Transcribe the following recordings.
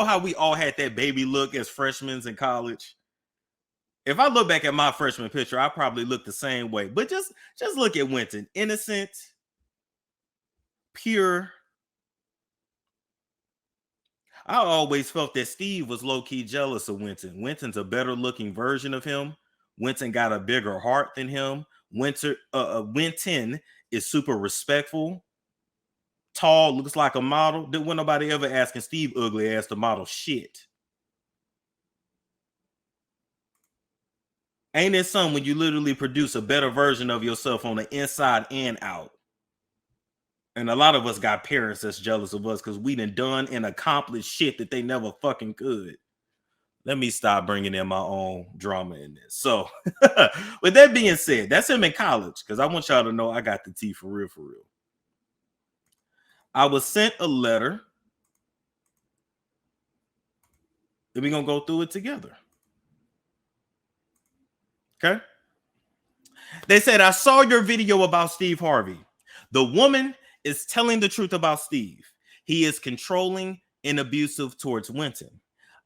know how we all had that baby look as freshmen in college? If I look back at my freshman picture, I probably look the same way. But just look at Wynton. Innocent, pure. I always felt that Steve was low-key jealous of Wynton. Wynton's a better looking version of him. Wynton got a bigger heart than him. Wynton is super respectful, tall, looks like a model. Didn't want nobody ever asking Steve ugly ass to model shit. Ain't it something when you literally produce a better version of yourself on the inside and out? And a lot of us got parents that's jealous of us because we done and accomplished shit that they never fucking could. Let me stop bringing in my own drama in this. So, with that being said, that's him in college because I want y'all to know I got the tea for real, for real. I was sent a letter. And we're going to go through it together. Okay? They said, I saw your video about Steve Harvey. The woman is telling the truth about Steve. He is controlling and abusive towards Wynton.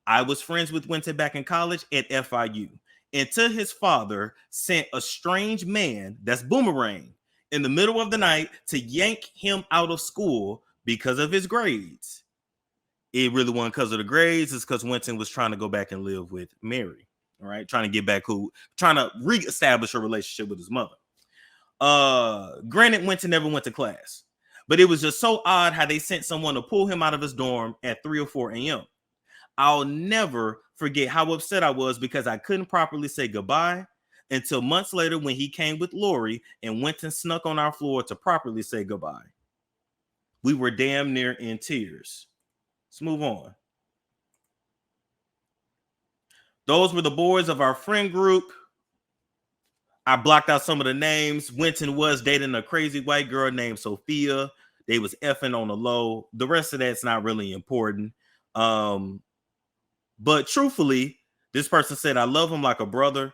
I was friends with Wynton back in college at FIU. Until his father sent a strange man, that's Boomerang, in the middle of the night to yank him out of school because of his grades. It really wasn't because of the grades. It's because Wynton was trying to go back and live with Mary. All right, trying to get back cool, trying to reestablish a relationship with his mother. Granted, Wynton never went to class, but it was just so odd how they sent someone to pull him out of his dorm at 3 or 4 a.m. I'll never forget how upset I was because I couldn't properly say goodbye until months later when he came with Lori and Wynton snuck on our floor to properly say goodbye. We were damn near in tears. Let's move on. Those were the boys of our friend group. I blocked out some of the names. Wynton was dating a crazy white girl named Sophia. They was effing on the low. The rest of that's not really important. But truthfully, this person said, I love him like a brother.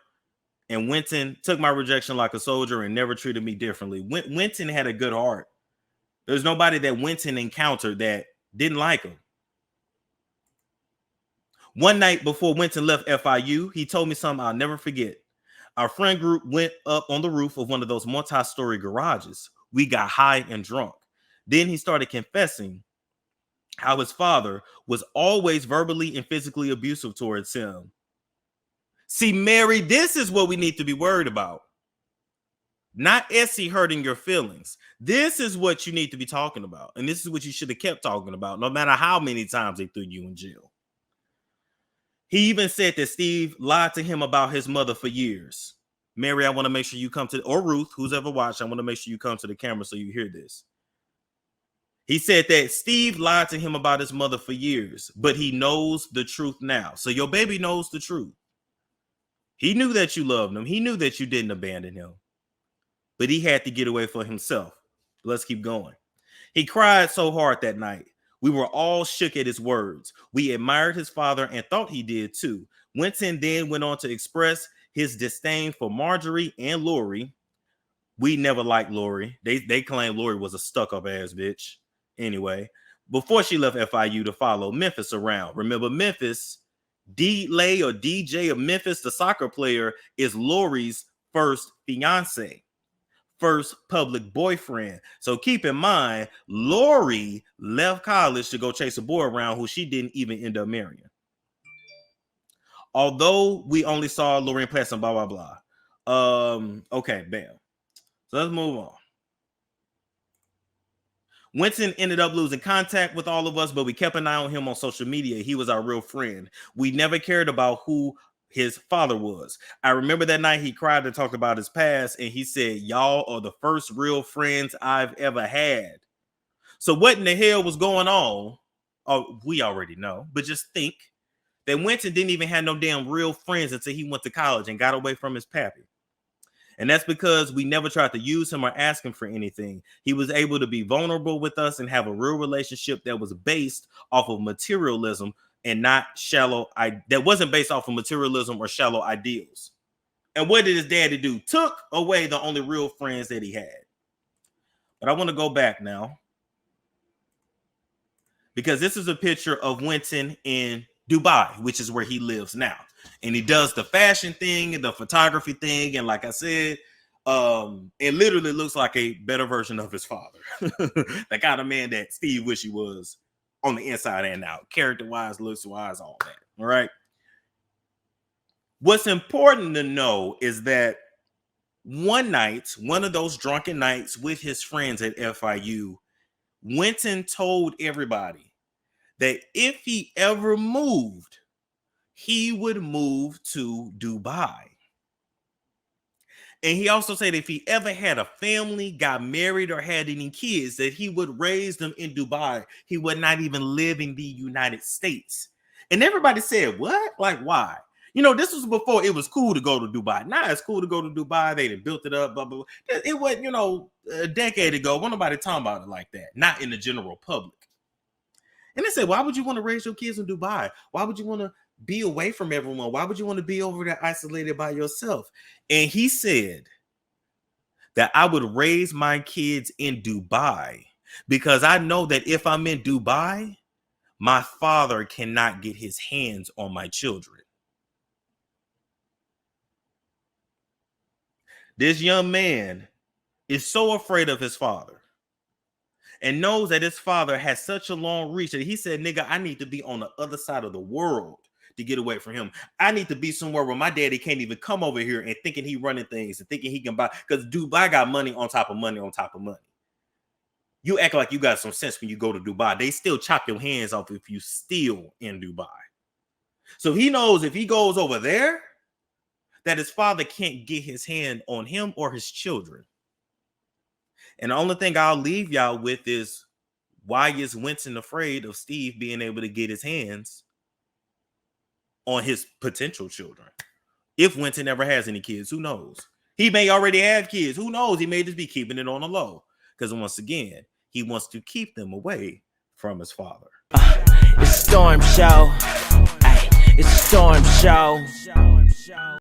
And Wynton took my rejection like a soldier and never treated me differently. Wynton had a good heart. There's nobody that Wynton encountered that didn't like him. One night before Wynton left FIU, he told me something I'll never forget. Our friend group went up on the roof of one of those multi-story garages. We got high and drunk. Then he started confessing how his father was always verbally and physically abusive towards him. See, Mary, this is what we need to be worried about. Not Essie hurting your feelings. This is what you need to be talking about. And this is what you should have kept talking about, no matter how many times they threw you in jail. He even said that Steve lied to him about his mother for years. Mary, I want to make sure you come to, or Ruth, who's ever watched, I want to make sure you come to the camera so you hear this. He said that Steve lied to him about his mother for years, but he knows the truth now. So your baby knows the truth. He knew that you loved him. He knew that you didn't abandon him, but he had to get away for himself. Let's keep going. He cried so hard that night. We were all shook at his words. We admired his father and thought he did too. Wynton then went on to express his disdain for Marjorie and Lori. We never liked Lori. They claimed Lori was a stuck-up ass bitch. Anyway, before she left FIU to follow Memphis around. Remember, Memphis, D-Lay or DJ of Memphis, the soccer player, is Lori's first fiance. First public boyfriend. So keep in mind, Lori left college to go chase a boy around who she didn't even end up marrying. Although we only saw Lori in passing, blah, blah, blah. Okay, bam. So let's move on. Wynton ended up losing contact with all of us, but we kept an eye on him on social media. He was our real friend. We never cared about who his father was. I remember that night he cried and talked about his past, and he said, y'all are the first real friends I've ever had. So what in the hell was going on? Oh, we already know, but just think that Wynton didn't even have no damn real friends until he went to college and got away from his pappy. And that's because we never tried to use him or ask him for anything. He was able to be vulnerable with us and have a real relationship that was based off of materialism and not shallow, that wasn't based off of materialism or shallow ideals. And what did his daddy do? Took away the only real friends that he had. But I want to go back now. because this is a picture of Wynton in Dubai, which is where he lives now. And he does the fashion thing and the photography thing. And like I said, it literally looks like a better version of his father. The kind of man that Steve wish he was on the inside and out, character-wise, looks-wise, all that. All right. What's important to know is that one night, one of those drunken nights with his friends at FIU, Wynton told everybody that if he ever moved, he would move to Dubai. And he also said if he ever had a family, got married, or had any kids, that he would raise them in Dubai. He would not even live in the United States. And everybody said, what? Like, why? You know, this was before it was cool to go to Dubai. Now it's cool to go to Dubai. They done built it up, blah, blah, blah. It was, you know, a decade ago. Wasn't nobody talking about it like that. Not in the general public. And they said, why would you want to raise your kids in Dubai? Why would you want to be away from everyone? Why would you want to be over there isolated by yourself? And he said that I would raise my kids in Dubai because I know that if I'm in Dubai, my father cannot get his hands on my children. This young man is so afraid of his father and knows that his father has such a long reach that he said, nigga, I need to be on the other side of the world to get away from him. I need to be somewhere where my daddy can't even come over here and thinking he running things and thinking he can buy, because Dubai got money on top of money on top of money. You act like you got some sense when you go to Dubai. They still chop your hands off if you steal in Dubai. So he knows if he goes over there, that his father can't get his hand on him or his children. And the only thing I'll leave y'all with is, why is Wynton afraid of Steve being able to get his hands on his potential children? If Wynton ever has any kids, who knows? He may already have kids. Who knows? He may just be keeping it on the low. Because once again, he wants to keep them away from his father. It's a storm show. Ay, it's a storm show.